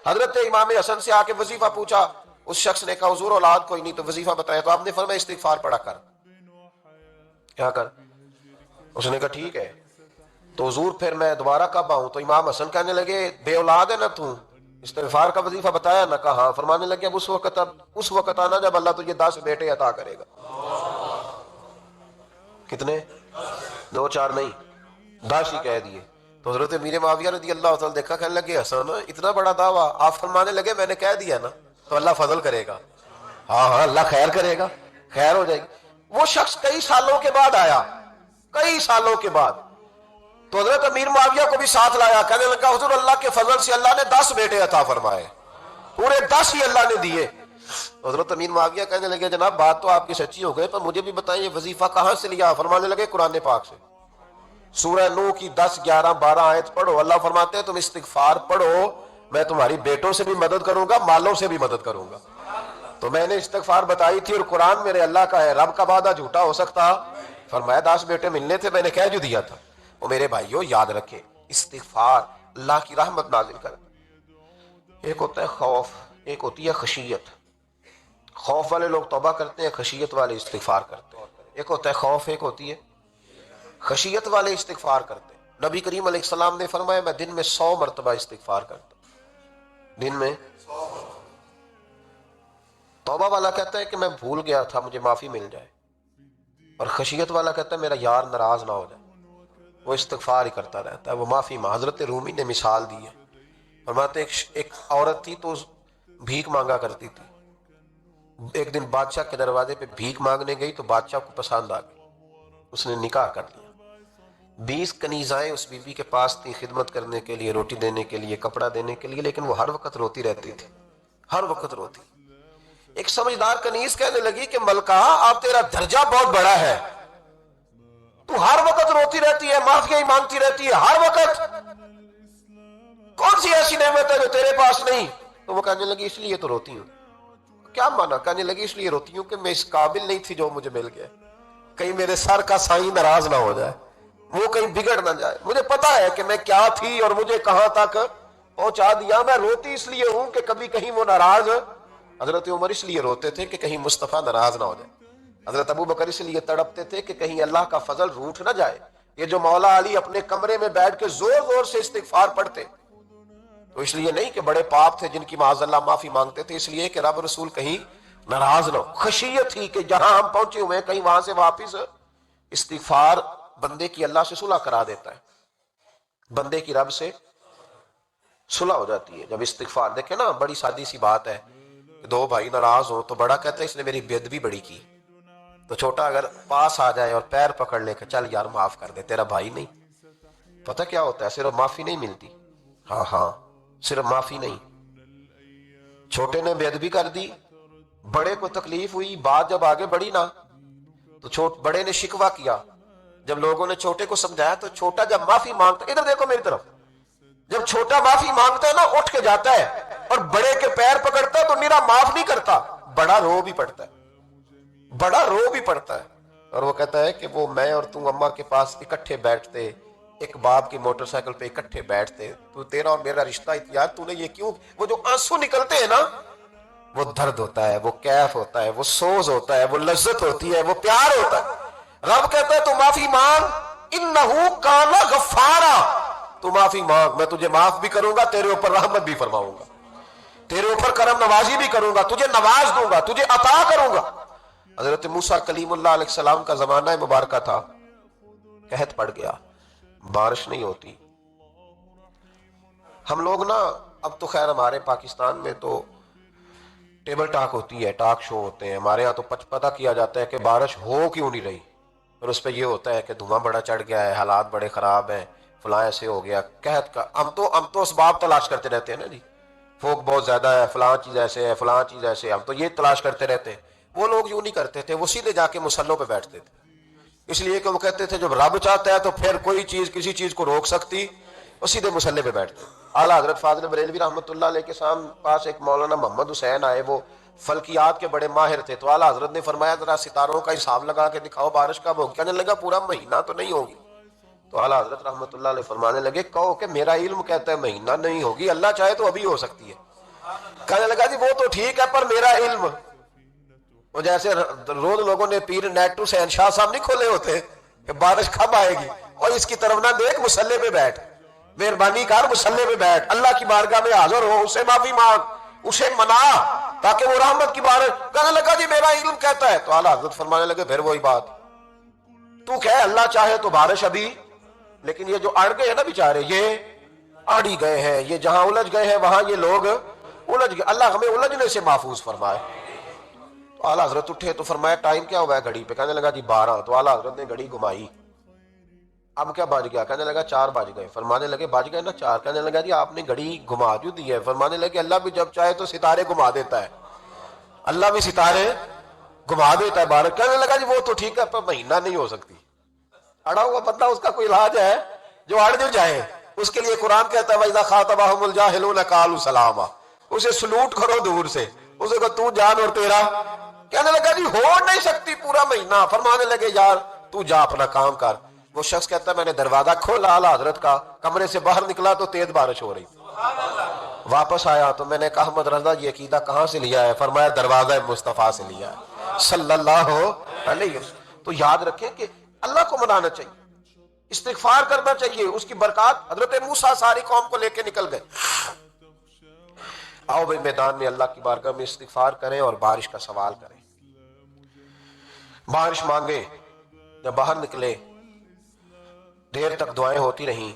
حضرت امام حسن سے آ کے وظیفہ پوچھا، اس شخص نے کہا حضور اولاد کوئی نہیں تو وظیفہ بتایا، تو آپ نے فرمایا استغفار پڑھا کر، کیا کر؟ اس نے کہا ٹھیک ہے، تو حضور پھر میں دوبارہ کب آؤں؟ تو امام حسن کہنے لگے بے اولاد ہے نا تو، استغفار کا وظیفہ بتایا نہ؟ کہا ہاں۔ فرمانے لگے اب اس وقت آنا جب اللہ تجھے 10 بیٹے عطا کرے گا۔ کتنے؟ 2 4 نہیں، 10 ہی کہہ دیے۔ تو حضرت امیر معاویہ رضی اللہ تعالیٰ دیکھا، کہنے لگے حسن اتنا بڑا دعویٰ؟ آپ فرمانے لگے میں نے کہہ دیا نا تو اللہ فضل کرے گا، ہاں ہاں اللہ خیر کرے گا، خیر ہو جائے گی۔ وہ شخص کئی سالوں کے بعد آیا، کئی سالوں کے بعد، تو حضرت امیر معاویہ کو بھی ساتھ لایا، کہنے لگا حضور اللہ کے فضل سے اللہ نے 10 بیٹے عطا فرمائے، پورے 10 ہی اللہ نے دیے۔ حضرت امیر معاویہ کہنے لگے جناب بات تو آپ کی سچی ہو گئی، پر مجھے بھی بتائیں یہ وظیفہ کہاں سے لیا؟ فرمانے لگے قرآن پاک سے، سورہ نوح کی 10 11 12 آیت پڑھو، اللہ فرماتے ہیں تم استغفار پڑھو میں تمہاری بیٹوں سے بھی مدد کروں گا، مالوں سے بھی مدد کروں گا۔ تو میں نے استغفار بتائی تھی اور قرآن میرے اللہ کا ہے، رب کا وعدہ جھوٹا ہو سکتا؟ فرمایا 10 بیٹے ملنے تھے، میں نے کہہ جو دیا تھا۔ وہ میرے بھائیوں یاد رکھیں، استغفار اللہ کی رحمت نازل کرتا۔ ایک ہوتا ہے خوف، ایک ہوتی ہے خشیت۔ خوف والے لوگ توبہ کرتے ہیں، خشیت والے استغفار کرتے ہیں۔ ایک ہوتا ہے خوف، ایک ہوتی ہے خشیت والے استغفار کرتے ہیں۔ نبی کریم علیہ السلام نے فرمایا میں دن میں 100 مرتبہ استغفار کرتا ہوں، دن میں۔ توبہ والا کہتا ہے کہ میں بھول گیا تھا مجھے معافی مل جائے، اور خشیت والا کہتا ہے میرا یار ناراض نہ ہو جائے، وہ استغفار ہی کرتا رہتا ہے، وہ معافی ماں۔ حضرت رومی نے مثال دی ہے، فرماتے ایک عورت تھی تو بھیک مانگا کرتی تھی، ایک دن بادشاہ کے دروازے پہ بھیک مانگنے گئی تو بادشاہ کو پسند آ گئی، اس نے نکاح کر لیا۔ 20 کنیزائیں اس بی بی کے پاس تھی خدمت کرنے کے لیے، روٹی دینے کے لیے، کپڑا دینے کے لیے، لیکن وہ ہر وقت روتی رہتی تھی، ہر وقت روتی۔ ایک سمجھدار کنیز کہنے لگی کہ ملکہ آپ تیرا درجہ بہت بڑا ہے، تو ہر وقت روتی رہتی ہے، معافیاں ہی مانگتی رہتی ہے ہر وقت، کون سی ایسی نعمت ہے جو تیرے پاس نہیں؟ تو وہ کہنے لگی اس لیے تو روتی ہوں۔ کیا مانا؟ کہنے لگی اس لیے روتی ہوں کہ میں اس قابل نہیں تھی جو مجھے مل گیا، کہیں میرے سر کا سائیں ناراض نہ ہو جائے، وہ کہیں بگڑ نہ جائے، مجھے پتا ہے کہ میں کیا تھی اور مجھے کہاں تک پہنچا دیا، میں روتی اس لیے ہوں کہ کبھی کہیں وہ ناراض۔ حضرت عمر اس لیے روتے تھے کہ کہیں مصطفیٰ ناراض نہ ہو جائے، حضرت ابو بکر اس لیے تڑپتے تھے کہ کہیں اللہ کا فضل روٹھ نہ جائے۔ یہ جو مولا علی اپنے کمرے میں بیٹھ کے زور زور سے استغفار پڑھتے تو اس لیے نہیں کہ بڑے پاپ تھے جن کی معاذ اللہ معافی مانگتے تھے، اس لیے کہ رب رسول کہیں ناراض نہ ہو، خشیت ہی کہ جہاں ہم پہنچے ہوئے ہیں کہیں وہاں سے واپس۔ استغفار بندے کی اللہ سے صلح کرا دیتا ہے، بندے کی رب سے صلح ہو جاتی ہے جب استغفار۔ دیکھیں نا بڑی سادی سی بات ہے کہ 2 بھائی ناراض ہو تو بڑا کہتا ہے اس نے میری بے ادبی بڑی کی، تو چھوٹا اگر پاس آ جائے اور پیر پکڑ لے کہ چل یار معاف کر دے تیرا بھائی نہیں، پتہ کیا ہوتا ہے؟ صرف معافی نہیں ملتی، ہاں ہاں صرف معافی نہیں، چھوٹے نے بے ادبی کر دی، بڑے کو تکلیف ہوئی، بات جب آگے بڑھی نا تو بڑے نے شکوہ کیا، جب لوگوں نے چھوٹے کو سمجھایا تو چھوٹا جب معافی مانگتا، ادھر دیکھو میری طرف، جب چھوٹا معافی مانگتا ہے نا اٹھ کے جاتا ہے اور بڑے کے پیر پکڑتا ہے تو میرا معاف نہیں کرتا، بڑا رو بھی پڑتا ہے، بڑا رو بھی پڑتا ہے، اور وہ کہتا ہے کہ وہ میں اور تم اماں کے پاس اکٹھے بیٹھتے، ایک باپ کی موٹر سائیکل پہ اکٹھے بیٹھتے، تو تیرا اور میرا رشتہ یار تو نے یہ کیوں؟ وہ جو آنسو نکلتے ہیں نا وہ درد ہوتا ہے، وہ کیف ہوتا ہے، وہ سوز ہوتا ہے، وہ لذت ہوتی ہے، وہ پیار ہوتا ہے۔ رب کہتا ہے تو معافی مانگ، انہو کان غفارا، تو معافی مانگ میں تجھے معاف بھی کروں گا، تیرے اوپر رحمت بھی فرماؤں گا، تیرے اوپر کرم نوازی بھی کروں گا، تجھے نواز دوں گا، تجھے عطا کروں گا۔ حضرت موسیٰ کلیم اللہ علیہ السلام کا زمانہ مبارکہ تھا، قحط پڑ گیا، بارش نہیں ہوتی۔ ہم لوگ نا اب تو خیر ہمارے پاکستان میں تو ٹیبل ٹاک ہوتی ہے، ٹاک شو ہوتے ہیں، ہمارے ہاں تو پتہ کیا جاتا ہے کہ بارش ہو کیوں نہیں رہی، اور اس پہ یہ ہوتا ہے کہ دھواں بڑا چڑھ گیا ہے، حالات بڑے خراب ہیں، فلاں ایسے ہو گیا قحط کا۔ ہم تو اسباب تلاش کرتے رہتے ہیں نا جی، فوق بہت زیادہ ہے، فلاں چیز ایسے ہے، فلاں چیز ایسے ہے، ہم تو یہ تلاش کرتے رہتے ہیں۔ وہ لوگ یوں نہیں کرتے تھے، وہ سیدھے جا کے مصلوں پہ بیٹھتے تھے، اس لیے کہ وہ کہتے تھے جب رب چاہتا ہے تو پھر کوئی چیز کسی چیز کو روک سکتی، وہ سیدھے مصلے پہ بیٹھتے۔ اعلیٰ حضرت فاضل بریلوی رحمۃ اللہ علیہ کے پاس ایک مولانا محمد حسین آئے، وہ فلکیات کے بڑے ماہر تھے، تو اعلیٰ حضرت نے فرمایا ذرا ستاروں کا حساب لگا کے دکھاؤ بارش کب ہوگی؟ کہنے لگا پورا مہینہ تو نہیں ہوگی۔ تو اعلیٰ حضرت رحمۃ اللہ علیہ فرمانے لگے کہو کہ میرا علم کہتا ہے مہینہ نہیں ہوگی، اللہ چاہے تو ابھی ہو سکتی ہے۔ کہنے لگا جی وہ تو ٹھیک ہے پر میرا علم، وہ جیسے روز لوگوں نے پیر نیٹو سے شاہ صاحب نہیں کھولے ہوتے کہ بارش کب آئے گی، اور اس کی طرف نہ دیکھ، مصلے پہ بیٹھ، مہربانی کر مصلے پہ بیٹھ، اللہ کی بارگاہ میں حاضر ہو، اسے معافی مانگ، اسے منا تاکہ وہ رحمت کی بارش۔ کہنے لگا جی میرا علم کہتا ہے، تو اعلیٰ حضرت فرمانے لگے پھر وہی بات، تو کہ اللہ چاہے تو بارش ابھی، لیکن یہ جو اڑ گئے ہیں نا بیچارے، یہ اڑ ہی گئے ہیں، یہ جہاں الجھ گئے ہیں وہاں یہ لوگ الجھ گئے، اللہ ہمیں الجھنے سے محفوظ فرمائے۔ تو اعلیٰ حضرت اٹھے تو فرمایا ٹائم کیا ہوا ہے گھڑی پہ؟ کہنے لگا جی 12۔ تو اعلیٰ حضرت نے گھڑی گھمائی، اب کیا بج گیا؟ کہنے لگا 4 بج گئے۔ فرمانے لگے بج گئے نا 4؟ کہنے لگا جی آپ نے گھڑی گھما جو دی ہے۔ فرمانے لگے اللہ بھی جب چاہے تو ستارے گھما دیتا ہے، اللہ بھی ستارے گھما دیتا ہے بارش۔ کہنے لگا جی وہ تو ٹھیک ہے پر مہینہ نہیں ہو سکتی، اڑا ہوا بندہ اس کا کوئی علاج ہے جو اڑ جو جائے، اس کے لیے قرآن کہتا ہے وَإِذَا خَاطَبَهُمُ الْجَاهِلُونَ قَالُوا سَلَامًا، اسے سلوٹ کرو دور سے، اسے کہ تو جان اور تیرا۔ کہنے لگا جی ہو نہیں سکتی پورا مہینہ۔ فرمانے لگے یار تو جا اپنا کام کر۔ وہ شخص کہتا ہے میں نے دروازہ کھولا اعلیٰ حضرت کا، کمرے سے باہر نکلا تو تیز بارش ہو رہی، واپس آیا تو میں نے کہا احمد رضا یہ عقیدہ کہاں سے لیا ہے؟ فرمایا دروازہ مصطفیٰ سے لیا ہے صلی اللہ علیہ وسلم۔ تو یاد رکھیں کہ اللہ کو منانا چاہیے، استغفار کرنا چاہیے، اس کی برکات۔ حضرت موسیٰ ساری قوم کو لے کے نکل گئے۔ آؤ بھائی میدان میں اللہ کی بارگاہ میں استغفار کریں اور بارش کا سوال کریں، بارش مانگے۔ جب باہر نکلے دیر تک دعائیں ہوتی رہیں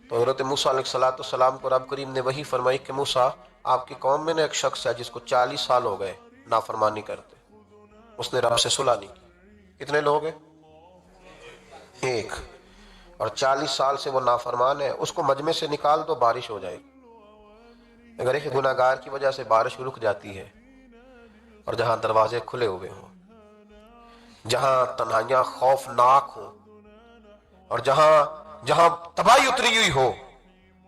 تو حضرت موسیٰ علیہ السلام کو رب کریم نے وحی فرمائی کہ موسیٰ آپ کی قوم میں نے ایک شخص ہے جس کو 40 سال ہو گئے نافرمانی کرتے، اس نے رب سے صلح نہیں کی۔ کتنے لوگ ہیں؟ ایک، اور 40 سال سے وہ نافرمان ہے، اس کو مجمع سے نکال دو بارش ہو جائے گی۔ اگر ایک گناہگار کی وجہ سے بارش رک جاتی ہے، اور جہاں دروازے کھلے ہوئے ہوں، جہاں تنہائیاں خوفناک ہوں، اور جہاں تباہی اتری ہوئی ہو،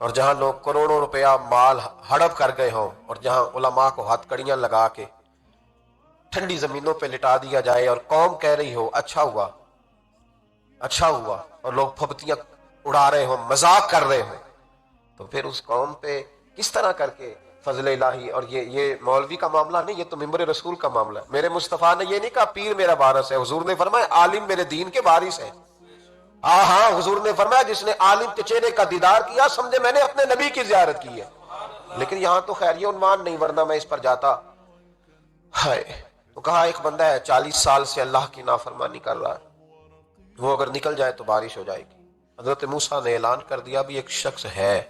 اور جہاں لوگ کروڑوں روپیہ مال ہڑپ کر گئے ہوں، اور جہاں علماء کو ہاتھ کڑیاں لگا کے ٹھنڈی زمینوں پہ لٹا دیا جائے اور قوم کہہ رہی ہو اچھا ہوا اچھا ہوا، اور لوگ پھبتیاں اڑا رہے ہوں، مذاق کر رہے ہوں، تو پھر اس قوم پہ کس طرح کر کے فضل الہی۔ اور یہ مولوی کا معاملہ نہیں، یہ تو ممبر رسول کا معاملہ ہے۔ میرے مصطفیٰ نے یہ نہیں کہا پیر میرا وارث ہے، حضور نے فرمایا عالم میرے دین کے وارث ہے۔ ہاں حضور نے فرمایا جس نے عالم کے چہرے کا دیدار کیا سمجھے میں نے اپنے نبی کی زیارت کی ہے۔ لیکن یہاں تو خیر یہ عنوان نہیں، ورنہ میں اس پر جاتا ہے۔ تو کہا ایک بندہ ہے 40 سال سے اللہ کی نافرمانی کر رہا ہے، وہ اگر نکل جائے تو بارش ہو جائے گی۔ حضرت موسیٰ نے اعلان کر دیا بھی ایک شخص ہے،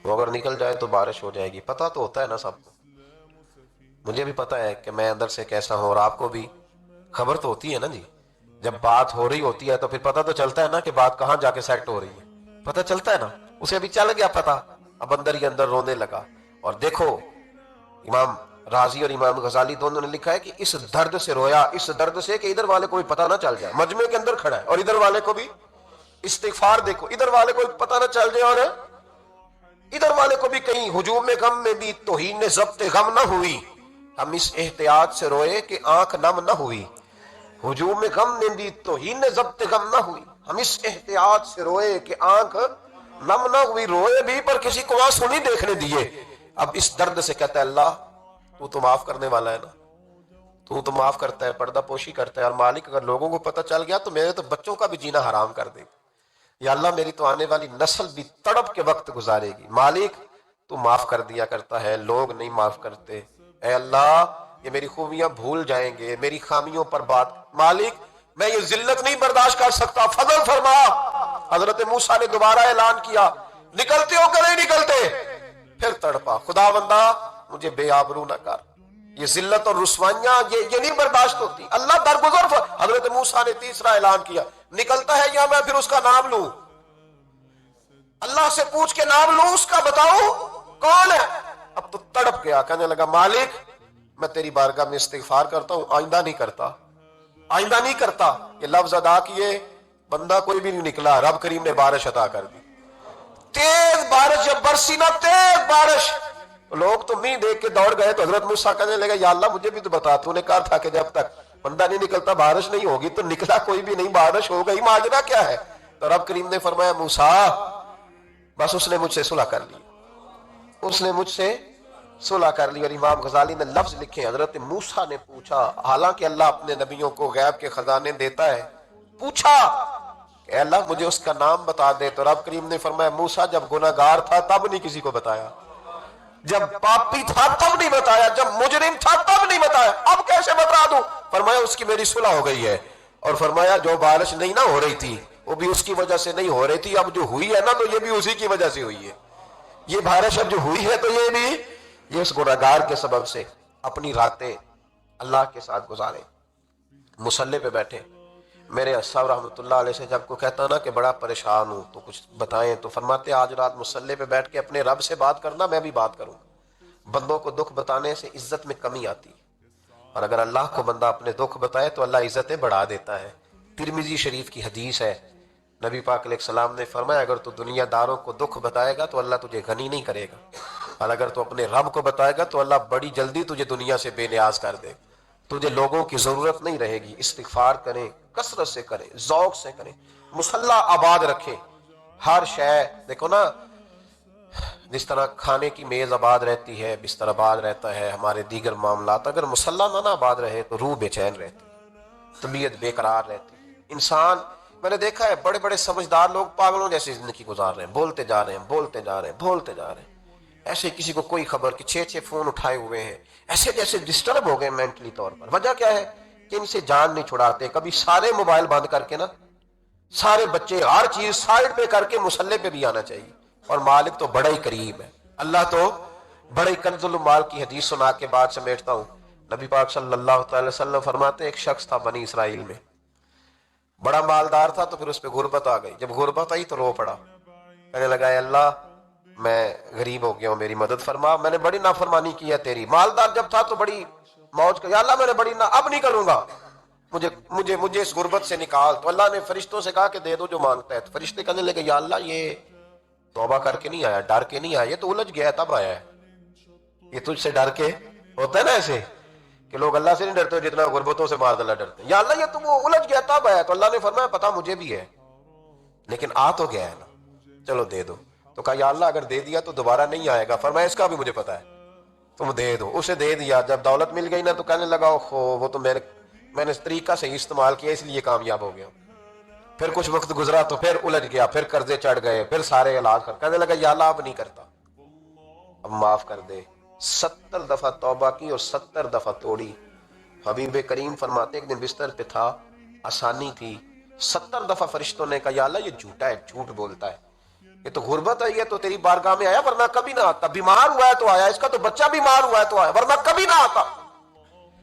وہ اگر نکل جائے تو بارش ہو جائے گی۔ پتہ تو ہوتا ہے نا سب کو، مجھے بھی پتہ ہے کہ میں اندر سے کیسا ہوں، اور آپ کو بھی خبر تو ہوتی ہے نا جی۔ جب بات ہو رہی ہوتی ہے تو پھر پتہ تو چلتا ہے نا کہ بات کہاں جا کے سیٹ ہو رہی ہے، پتہ چلتا ہے نا۔ اسے بھی چل گیا پتہ، اب اندر ہی اندر رونے لگا۔ اور دیکھو امام رازی اور امام غزالی دونوں نے لکھا ہے کہ اس درد سے رویا، اس درد سے کہ ادھر والے کو بھی پتہ نہ چل جائے، مجمع کے اندر کھڑا ہے اور ادھر والے کو بھی استغفار، دیکھو ادھر والے کو بھی پتہ نہ چل جائے اور ادھر والے کو بھی کہیں ہجوم غم میں بھی توہین ضبط غم نہ ہوئی، ہم اس احتیاط سے روئے کہ آنکھ نم نہ ہوئی۔ ہجوم غم میں بھی توہین ضبط غم نہ ہوئی، ہم اس احتیاط سے روئے کہ آنکھ نم نہ ہوئی، روئے بھی پر کسی کو آنسو نہیں دیکھنے دیے۔ اب اس درد سے کہتا ہے اللہ تو تو معاف کرنے والا ہے نا، تو معاف کرتا ہے، پردہ پوشی کرتا ہے، اور مالک اگر لوگوں کو پتہ چل گیا تو میرے تو بچوں کا بھی جینا حرام کر دے، یا اللہ میری تو آنے والی نسل بھی تڑپ کے وقت گزارے گی۔ مالک تو معاف کر دیا کرتا ہے، لوگ نہیں معاف کرتے، اے اللہ یہ میری خوبیاں بھول جائیں گے، میری خامیوں پر بات، مالک میں یہ ذلت نہیں برداشت کر سکتا، فضل فرما۔ حضرت موسیٰ نے دوبارہ اعلان کیا نکلتے ہو کہ نہیں نکلتے؟ پھر تڑپا خدا بندہ مجھے بے آبرو نہ کر، یہ ذلت اور رسوائیاں یہ نہیں برداشت ہوتی، اللہ درگزر۔ حضرت موسیٰ نے تیسرا اعلان کیا نکلتا ہے یا میں پھر اس کا نام لوں، اللہ سے پوچھ کے نام لوں اس کا، بتاؤ کون ہے؟ اب تو تڑپ گیا، کہنے لگا مالک میں تیری بارگاہ میں استغفار کرتا ہوں، آئندہ نہیں کرتا، آئندہ نہیں کرتا۔ یہ لفظ ادا کیے بندہ کوئی بھی نہیں نکلا، رب کریم نے بارش عطا کر دی، تیز بارش جب برسی نا، تیز بارش، لوگ تو نہیں دیکھ کے دوڑ گئے۔ تو حضرت موسیٰ کہنے لگا یا اللہ مجھے بھی تو بتا، تو نے کہا تھا کہ جب تک بندہ نہیں نکلتا بارش نہیں ہوگی، تو نکلا کوئی بھی نہیں، بارش ہو گئی، ماجرا کیا ہے؟ تو رب کریم نے فرمایا موسیٰ بس اس نے مجھ سے صلح کر لی، اس نے مجھ سے صلح کر لی. اور امام غزالی نے لفظ لکھے, حضرت موسیٰ نے پوچھا, حالانکہ اللہ اپنے نبیوں کو غیب کے خزانے دیتا ہے, پوچھا کہ اے اللہ مجھے اس کا نام بتا دے. تو رب کریم نے فرمایا موسیٰ جب گناہگار تھا تب نہیں کسی کو بتایا, جب پاپی تھا تب نہیں بتایا, جب مجرم تھا تب نہیں بتایا, اب کیسے بتا دوں؟ فرمایا اس کی میری صلح ہو گئی ہے. اور فرمایا جو بارش نہیں نہ ہو رہی تھی وہ بھی اس کی وجہ سے نہیں ہو رہی تھی, اب جو ہوئی ہے نا تو یہ بھی اسی کی وجہ سے ہوئی ہے. یہ بارش اب جو ہوئی ہے تو یہ بھی یہ اس گناہگار کے سبب سے. اپنی راتیں اللہ کے ساتھ گزارے, مصلی پہ بیٹھے. میرے صاحب رحمۃ اللہ علیہ سے جب کوئی کہتا نا کہ بڑا پریشان ہوں تو کچھ بتائیں, تو فرماتے آج رات مصلی پہ بیٹھ کے اپنے رب سے بات کرنا, میں بھی بات کروں. بندوں کو دکھ بتانے سے عزت میں کمی آتی, اور اگر اللہ کو بندہ اپنے دکھ بتائے تو اللہ عزتیں بڑھا دیتا ہے. ترمذی شریف کی حدیث ہے, نبی پاک علیہ السلام نے فرمایا اگر تو دنیا داروں کو دکھ بتائے گا تو اللہ تجھے غنی نہیں کرے گا, اور اگر تو اپنے رب کو بتائے گا تو اللہ بڑی جلدی تجھے دنیا سے بے نیاز کر دے. تجھے لوگوں کی ضرورت نہیں رہے گی. استغفار کریں, کثرت سے کریں, ذوق سے کریں, مصلی آباد رکھیں. ہر شے دیکھو نا, جس طرح کھانے کی میز آباد رہتی ہے, بستر آباد رہتا ہے, ہمارے دیگر معاملات, اگر مصلی نہ آباد رہے تو روح بے چین رہتی, طبیعت بے قرار رہتی. انسان میں نے دیکھا ہے بڑے بڑے سمجھدار لوگ پاگلوں جیسی زندگی گزار رہے ہیں, بولتے جا رہے ہیں, بولتے جا رہے ہیں, بولتے جا رہے ہیں, ایسے کسی کو کوئی خبر کہ 6 فون اٹھائے ہوئے ہیں, ایسے جیسے ڈسٹرب ہو گئے مینٹلی طور پر. وجہ کیا ہے کہ ان سے جان نہیں چھڑاتے. کبھی سارے موبائل بند کر کے نا, سارے بچے ہر چیز سائڈ پہ کر کے مصلی پہ بھی آنا چاہیے. اور مالک تو بڑا ہی قریب ہے, اللہ تو بڑا ہی کنز المال کی حدیث سنا کے بعد سمیٹتا ہوں. نبی پاک صلی اللہ تعالی وسلم فرماتے ایک شخص تھا بنی اسرائیل میں, بڑا مالدار تھا, تو پھر اس پہ غربت آ گئی. جب غربت آئی تو رو پڑا, کہنے لگا اے اللہ میں غریب ہو گیا ہوں, میری مدد فرما, میں نے بڑی نافرمانی کی ہے تیری. مالدار جب تھا تو بڑی موج کر, یا اللہ میں نے بڑی اب نہیں کروں گا, مجھے اس غربت سے نکال. تو اللہ نے فرشتوں سے کہا کہ دے دو جو مانگتا ہے. تو فرشتے کہنے لگے یا اللہ یہ توبہ کر کے نہیں آیا, ڈر کے نہیں آیا, یہ تو الجھ گیا تب آیا ہے. یہ تجھ سے ڈر کے ہوتا ہے نا ایسے کہ لوگ اللہ سے نہیں ڈرتے جتنا غربتوں سے معاذ اللہ ڈرتے ہیں. یا اللہ یہ تو وہ الجھ گیا تب آیا. تو اللہ نے فرمایا پتا مجھے بھی ہے, لیکن آ تو گیا ہے نا, چلو دے دو. تو کہا یا اللہ اگر دے دیا تو دوبارہ نہیں آئے گا. فرمایا اس کا بھی مجھے پتا ہے, تم دے دو. اسے دے دیا. جب دولت مل گئی نا تو کہنے لگا وہ تو میں نے اس طریقہ سے استعمال کیا اس لیے کامیاب ہو گیا. پھر کچھ وقت گزرا تو پھر الجھ گیا, پھر قرضے چڑھ گئے, پھر سارے علاج کر, کہنے لگا یا اللہ اب نہیں کرتا, اب معاف کر دے. 70 دفعہ توبہ کی اور 70 دفعہ توڑی. حبیب کریم فرماتے ایک دن بستر پہ تھا, آسانی تھی, 70 دفعہ فرشتوں نے کہا یا اللہ یہ جھوٹا ہے, جھوٹ بولتا ہے, یہ تو غربت آئی ہے تو تیری بارگاہ میں آیا ورنہ کبھی نہ آتا, بیمار ہوا ہے تو آیا, اس کا تو بچہ بیمار ہوا ہے تو آیا ورنہ کبھی نہ آتا.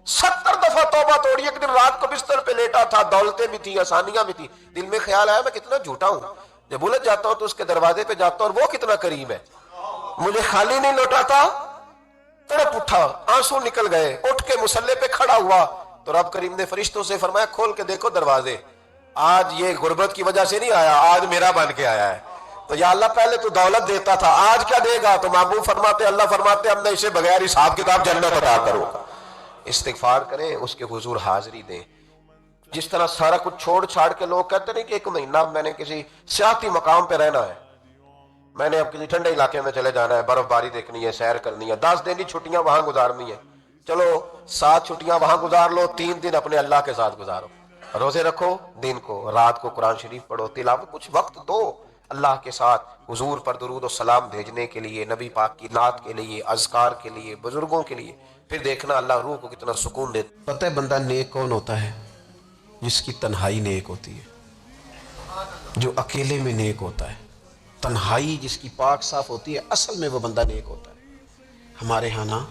70 دفعہ توبہ توڑی. ایک دن رات کو بستر پہ لیٹا تھا, دولتیں بھی تھی, آسانیاں بھی تھی, دل میں خیال آیا میں کتنا جھوٹا ہوں, جب الجھ جاتا ہوں تو اس کے دروازے پہ جاتا ہوں اور وہ کتنا قریب ہے, مجھے خالی نہیں لوٹاتا. تڑپ اٹھا, آنسو نکل گئے, اٹھ کے مصلی پہ کھڑا ہوا. تو رب کریم نے فرشتوں سے فرمایا کھول کے دیکھو دروازے, آج یہ غربت کی وجہ سے نہیں آیا, آج میرا بن کے آیا ہے. تو یا اللہ پہلے تو دولت دیتا تھا, آج کیا دے گا؟ تو محبوب فرماتے اللہ فرماتے ہم نے اسے بغیر حساب کتاب جنت عطا کروں. استغفار کریں, اس کے حضور حاضری دیں. جس طرح سارا کچھ چھوڑ چھاڑ کے لوگ کہتے نہیں کہ 1 مہینہ میں نے کسی سیاحتی مقام پہ رہنا ہے, میں نے اب کسی ٹھنڈے علاقے میں چلے جانا ہے, برف باری دیکھنی ہے, سیر کرنی ہے, 10 دن کی چھٹیاں وہاں گزارنی ہے. چلو 7 چھٹیاں وہاں گزار لو, 3 دن اپنے اللہ کے ساتھ گزارو, روزے رکھو, دن کو رات کو قرآن شریف پڑھو, تلاوت, کچھ وقت دو اللہ کے ساتھ, حضور پر درود و سلام بھیجنے کے لیے, نبی پاک کی نعت کے لیے, اذکار کے لیے, بزرگوں کے لیے. پھر دیکھنا اللہ روح کو کتنا سکون دیتا. پتہ ہے بندہ نیک کون ہوتا ہے؟ جس کی تنہائی نیک ہوتی ہے, جو اکیلے میں نیک ہوتا ہے. تنہائی جس کی پاک صاف ہوتی ہے اصل میں وہ بندہ نیک ہوتا ہے. ہمارے ہاں نا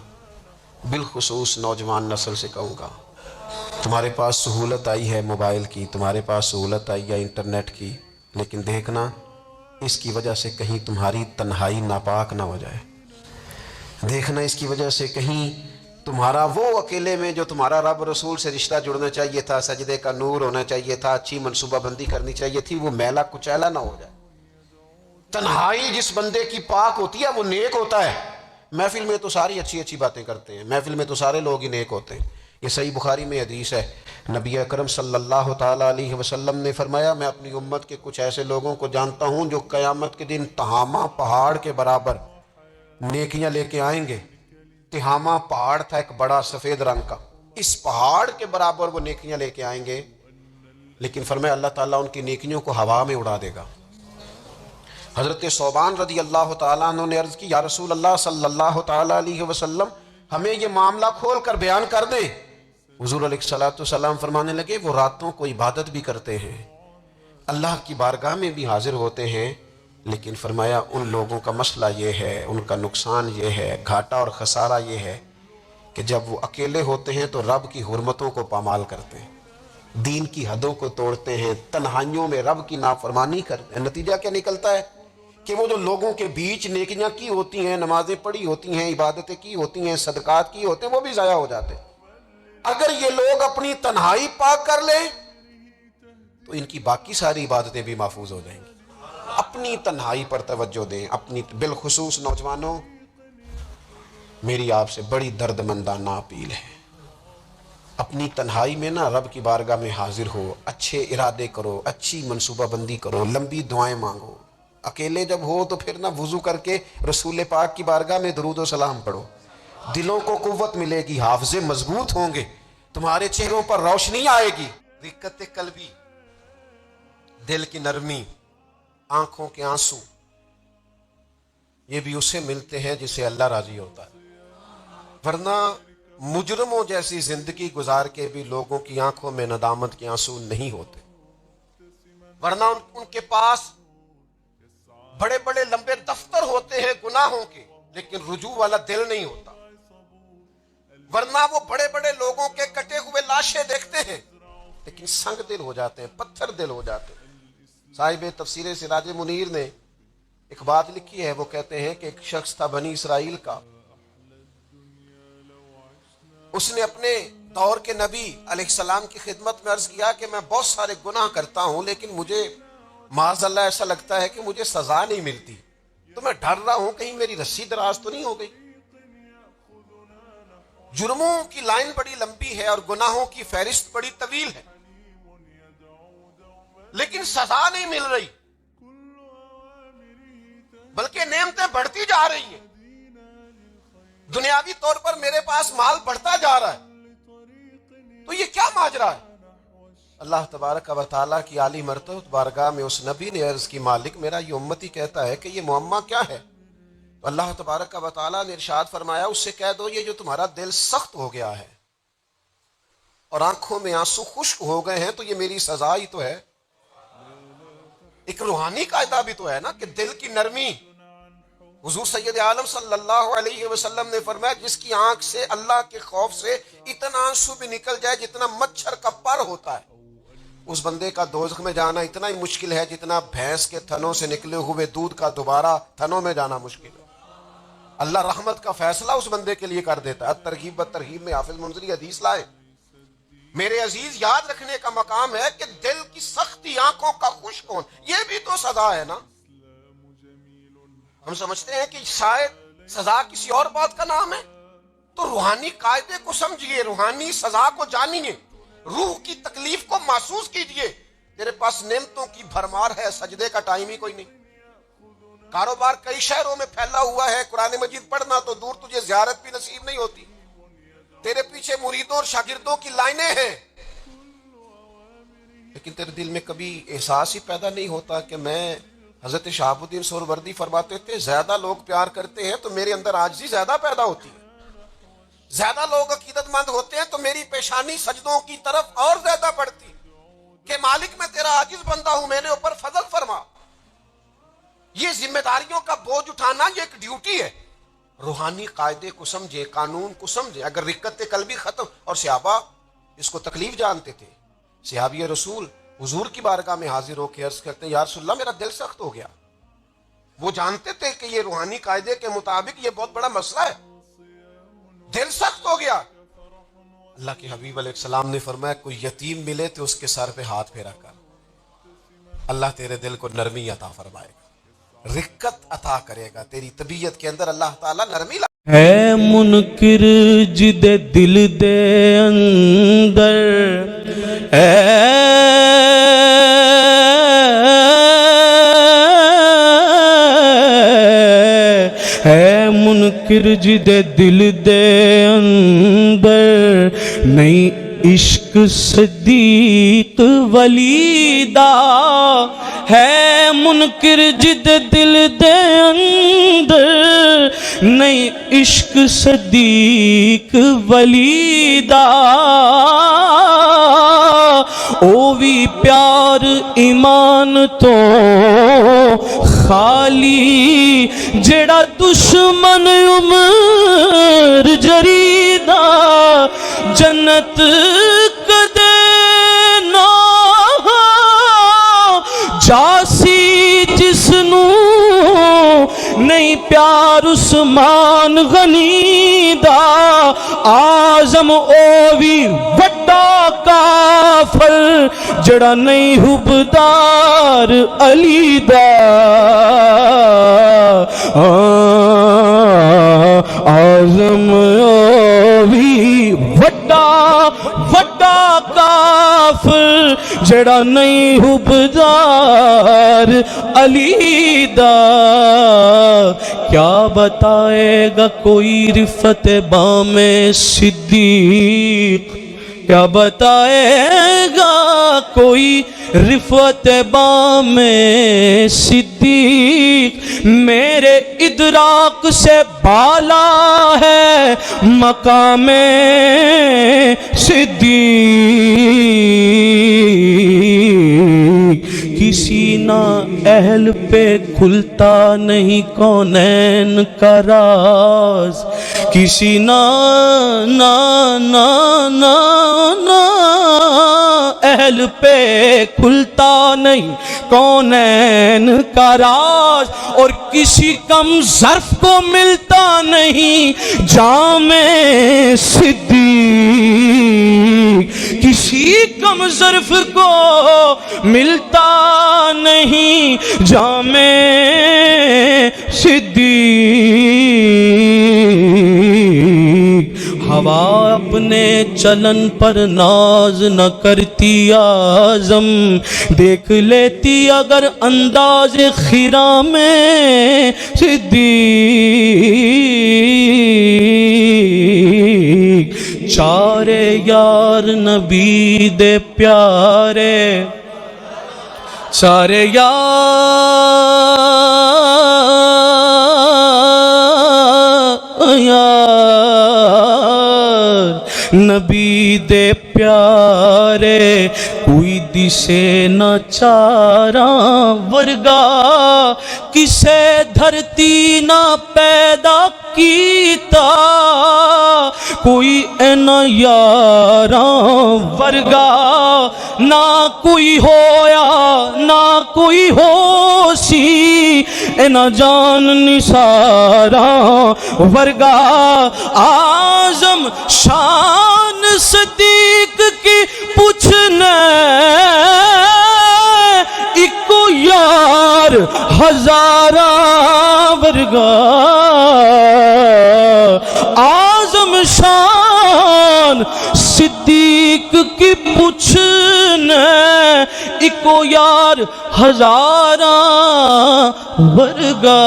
بالخصوص نوجوان نسل سے کہوں گا, تمہارے پاس سہولت آئی ہے موبائل کی, تمہارے پاس سہولت آئی ہے انٹرنیٹ کی, لیکن دیکھنا اس کی وجہ سے کہیں تمہاری تنہائی ناپاک نہ ہو جائے. دیکھنا اس کی وجہ سے کہیں تمہارا وہ اکیلے میں جو تمہارا رب رسول سے رشتہ جڑنا چاہیے تھا, سجدے کا نور ہونا چاہیے تھا, اچھی منصوبہ بندی کرنی چاہیے تھی, وہ میلا کچیلا نہ ہو جائے. تنہائی جس بندے کی پاک ہوتی ہے وہ نیک ہوتا ہے. محفل میں تو ساری اچھی اچھی باتیں کرتے ہیں, محفل میں تو سارے لوگ ہی نیک ہوتے ہیں. یہ صحیح بخاری میں حدیث ہے, نبی اکرم صلی اللہ تعالیٰ علیہ وسلم نے فرمایا میں اپنی امت کے کچھ ایسے لوگوں کو جانتا ہوں جو قیامت کے دن تہامہ پہاڑ کے برابر نیکیاں لے کے آئیں گے. تہامہ پہاڑ تھا ایک بڑا سفید رنگ کا, اس پہاڑ کے برابر وہ نیکیاں لے کے آئیں گے, لیکن فرمایا اللہ تعالیٰ ان کی نیکیوں کو ہوا میں اڑا دے گا. حضرت ثوبان رضی اللہ تعالیٰ عنہ نے عرض کی یا رسول اللہ صلی اللہ تعالیٰ علیہ وسلم ہمیں یہ معاملہ کھول کر بیان کر دیں. حضور علیہ الصلوۃ والسلام فرمانے لگے وہ راتوں کو عبادت بھی کرتے ہیں, اللہ کی بارگاہ میں بھی حاضر ہوتے ہیں, لیکن فرمایا ان لوگوں کا مسئلہ یہ ہے, ان کا نقصان یہ ہے, گھاٹا اور خسارہ یہ ہے کہ جب وہ اکیلے ہوتے ہیں تو رب کی حرمتوں کو پامال کرتے ہیں, دین کی حدوں کو توڑتے ہیں, تنہائیوں میں رب کی نافرمانی کرتے ہیں. نتیجہ کیا نکلتا ہے کہ وہ جو لوگوں کے بیچ نیکیاں کی ہوتی ہیں, نمازیں پڑھی ہوتی ہیں, عبادتیں کی ہوتی ہیں, صدقات کی ہوتے ہیں, وہ بھی ضائع ہو جاتے ہیں. اگر یہ لوگ اپنی تنہائی پاک کر لیں تو ان کی باقی ساری عبادتیں بھی محفوظ ہو جائیں گی. اپنی تنہائی پر توجہ دیں. اپنی بالخصوص نوجوانوں, میری آپ سے بڑی درد مندانہ اپیل ہے, اپنی تنہائی میں نا رب کی بارگاہ میں حاضر ہو, اچھے ارادے کرو, اچھی منصوبہ بندی کرو, لمبی دعائیں مانگو. اکیلے جب ہو تو پھر نہ وضو کر کے رسول پاک کی بارگاہ میں درود و سلام پڑھو. دلوں کو قوت ملے گی, حافظے مضبوط ہوں گے, تمہارے چہروں پر روشنی آئے گی. رقت قلبی, دل کی نرمی, آنکھوں کے آنسو, یہ بھی اسے ملتے ہیں جسے اللہ راضی ہوتا ہے. ورنہ مجرموں جیسی زندگی گزار کے بھی لوگوں کی آنکھوں میں ندامت کے آنسو نہیں ہوتے. ورنہ ان کے پاس بڑے بڑے لمبے دفتر ہوتے ہیں گناہوں کے, لیکن رجوع والا دل نہیں ہوتا. ورنہ وہ بڑے بڑے لوگوں کے کٹے ہوئے لاشیں دیکھتے ہیں لیکن سنگ دل ہو جاتے ہیں, پتھر دل ہو جاتے ہیں. صاحب تفسیر سراج منیر نے ایک بات لکھی ہے, وہ کہتے ہیں کہ ایک شخص تھا بنی اسرائیل کا, اس نے اپنے دور کے نبی علیہ السلام کی خدمت میں عرض کیا کہ میں بہت سارے گناہ کرتا ہوں لیکن مجھے معاذ اللہ ایسا لگتا ہے کہ مجھے سزا نہیں ملتی, تو میں ڈر رہا ہوں کہیں میری رسی دراز تو نہیں ہو گئی. جرموں کی لائن بڑی لمبی ہے اور گناہوں کی فہرست بڑی طویل ہے, لیکن سزا نہیں مل رہی, بلکہ نعمتیں بڑھتی جا رہی ہیں. دنیاوی طور پر میرے پاس مال بڑھتا جا رہا ہے, تو یہ کیا ماجرا ہے؟ اللہ تبارک و تعالیٰ کی عالی مرتبہ بارگاہ میں اس نبی نے عرض کی مالک میرا یہ امتی کہتا ہے کہ یہ معمہ کیا ہے؟ تو اللہ تبارک و تعالیٰ نے ارشاد فرمایا اس سے کہہ دو یہ جو تمہارا دل سخت ہو گیا ہے اور آنکھوں میں آنسو خشک ہو گئے ہیں تو یہ میری سزا ہی تو ہے. ایک روحانی قاعدہ بھی تو ہے نا کہ دل کی نرمی. حضور سید عالم صلی اللہ علیہ وسلم نے فرمایا جس کی آنکھ سے اللہ کے خوف سے اتنا آنسو بھی نکل جائے جتنا مچھر کا پر ہوتا ہے, اس بندے کا دوزخ میں جانا اتنا ہی مشکل ہے جتنا بھینس کے تھنوں سے نکلے ہوئے دودھ کا دوبارہ تھنوں میں جانا مشکل ہے. اللہ رحمت کا فیصلہ اس بندے کے لیے کر دیتا ہے. ترغیب و ترہیب میں حافظ منذری حدیث لائے. میرے عزیز یاد رکھنے کا مقام ہے کہ دل کی سختی, آنکھوں کا خشک ہونا, یہ بھی تو سزا ہے نا. ہم سمجھتے ہیں کہ شاید سزا کسی اور بات کا نام ہے, تو روحانی قاعدے کو سمجھیے, روحانی سزا کو جانیے, روح کی تکلیف کو محسوس کیجیے. تیرے پاس نعمتوں کی بھرمار ہے, سجدے کا ٹائم ہی کوئی نہیں, کاروبار کئی شہروں میں پھیلا ہوا ہے, قرآن مجید پڑھنا تو دور تجھے زیارت بھی نصیب نہیں ہوتی, تیرے پیچھے مریدوں اور شاگردوں کی لائنیں ہیں, لیکن تیرے دل میں کبھی احساس ہی پیدا نہیں ہوتا کہ میں, حضرت شہاب الدین سہروردی فرماتے تھے زیادہ لوگ پیار کرتے ہیں تو میرے اندر عاجزی زیادہ پیدا ہوتی ہے, زیادہ لوگ عقیدت مند ہوتے ہیں تو میری پیشانی سجدوں کی طرف اور زیادہ بڑھتی کہ مالک میں تیرا عاجز بندہ ہوں, میرے اوپر فضل فرما. یہ ذمہ داریوں کا بوجھ اٹھانا یہ ایک ڈیوٹی ہے. روحانی قاعدے کو سمجھے, قانون کو سمجھے. اگر رقت قلبی ختم, اور صحابہ اس کو تکلیف جانتے تھے, صحابی رسول حضور کی بارگاہ میں حاضر ہو کے عرض کرتے ہیں یا رسول اللہ میرا دل سخت ہو گیا. وہ جانتے تھے کہ یہ روحانی قاعدے کے مطابق یہ بہت بڑا مسئلہ ہے, دل سخت ہو گیا. اللہ کے حبیب علیہ السلام نے فرمایا کوئی یتیم ملے تو اس کے سر پہ ہاتھ پھیرا کر, اللہ تیرے دل کو نرمی عطا فرمائے گا, رقت عطا کرے گا, تیری طبیعت کے اندر اللہ تعالیٰ نرمی ہے منکر جد دل دے اندر ہے منکر جدے دل دے اندر نہیں عشق صدیق ولی دا ہے منکر جدے دل دے اندر نہیں عشق صدیق ولی دا او بھی پیار ایمان تو خالی جڑا دشمن عمر جریدہ جنت کدے نہ جاسی جسنو نہیں پیار عثمان غنی دا آزم او بھی وڈا کافر جڑا نہیں حبدار علی دا آزم او بھی وڈا کافر جڑا نہیں حبدار علی دا کیا بتائے گا کوئی رفت بام صدیق کیا بتائے گا کوئی رفت بام صدیق میرے ادراک سے بالا ہے مقام صدیق کسی نہ اہل پہ کھلتا نہیں کونین کا راز کسی نہ اہل پہ کھلتا نہیں کونین کا راز اور کسی کم ظرف کو ملتا نہیں جام صدیق کسی کم ظرف کو ملتا نہیں جام صدیق ہوا اپنے چلن پر ناز نہ کرتی اعظم دیکھ لیتی اگر انداز خرا میں صدیق چارے یار نبی دے پیارے سارے یار نبی دے پیارے کوئی دسے نہ چاراں ورگا کسے دھرتی نہ پیدا کیتا کوئی اینا یاراں ورگا نہ کوئی ہویا نہ کوئی ہو سی اینا جان نثاراں ورگا اعظم شان صدیق کی پوچھنے ایکو یار ہزاراں ورگا اعظم شان صدیق کی پوچھنے ایکو یار ہزاراں ورگا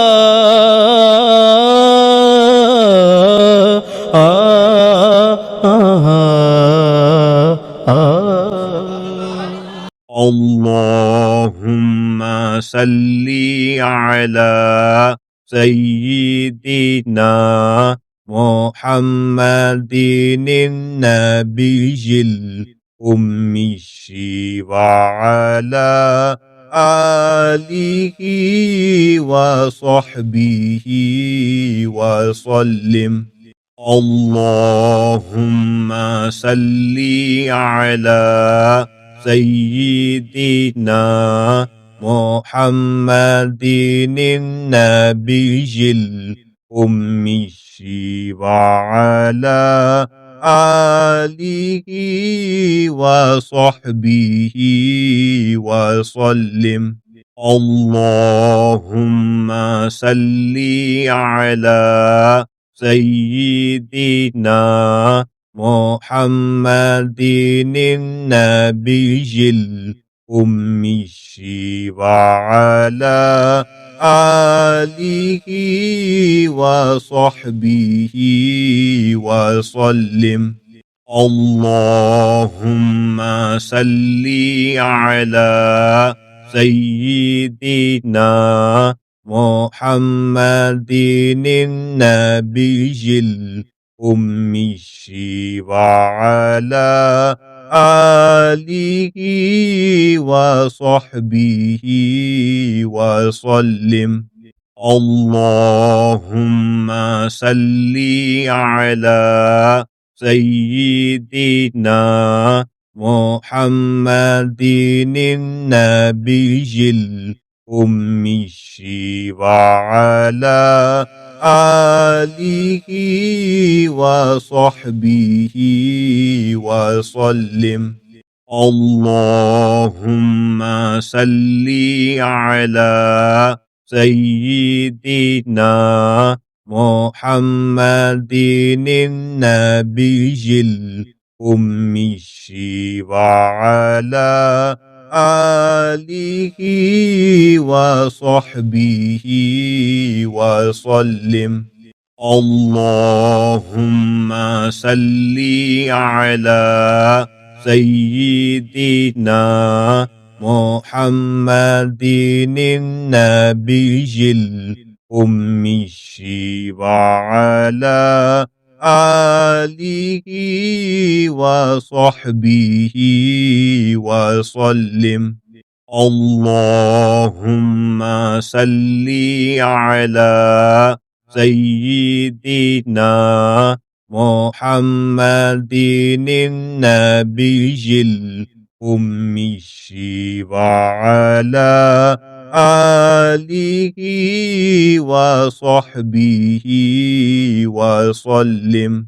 اللهم صل على سيدنا محمد النبي الأمي وعلى آله وصحبه وسلم اللهم صل على سيدنا محمد النبي الأمي وعلى آله وصحبه وسلم اللهم صل على سيدنا محمد النبي الأمي وعلى آله وصحبه وسلم اللهم صل على سيدنا محمد النبي الأمي وعلى آله وصحبه وسلم اللهم صل على سيدنا محمد النبي الأمي وعلى آله وصحبه وسلم اللهم صل على سيدنا محمد النبي الأمي وعلى آله وصحبه وسلم اللهم صل على سيدنا محمد النبي الأمي وعلى آله وصحبه وسلم اللهم صل على سيدنا محمد النبي الأمي وعلى آله وصحبه وسلم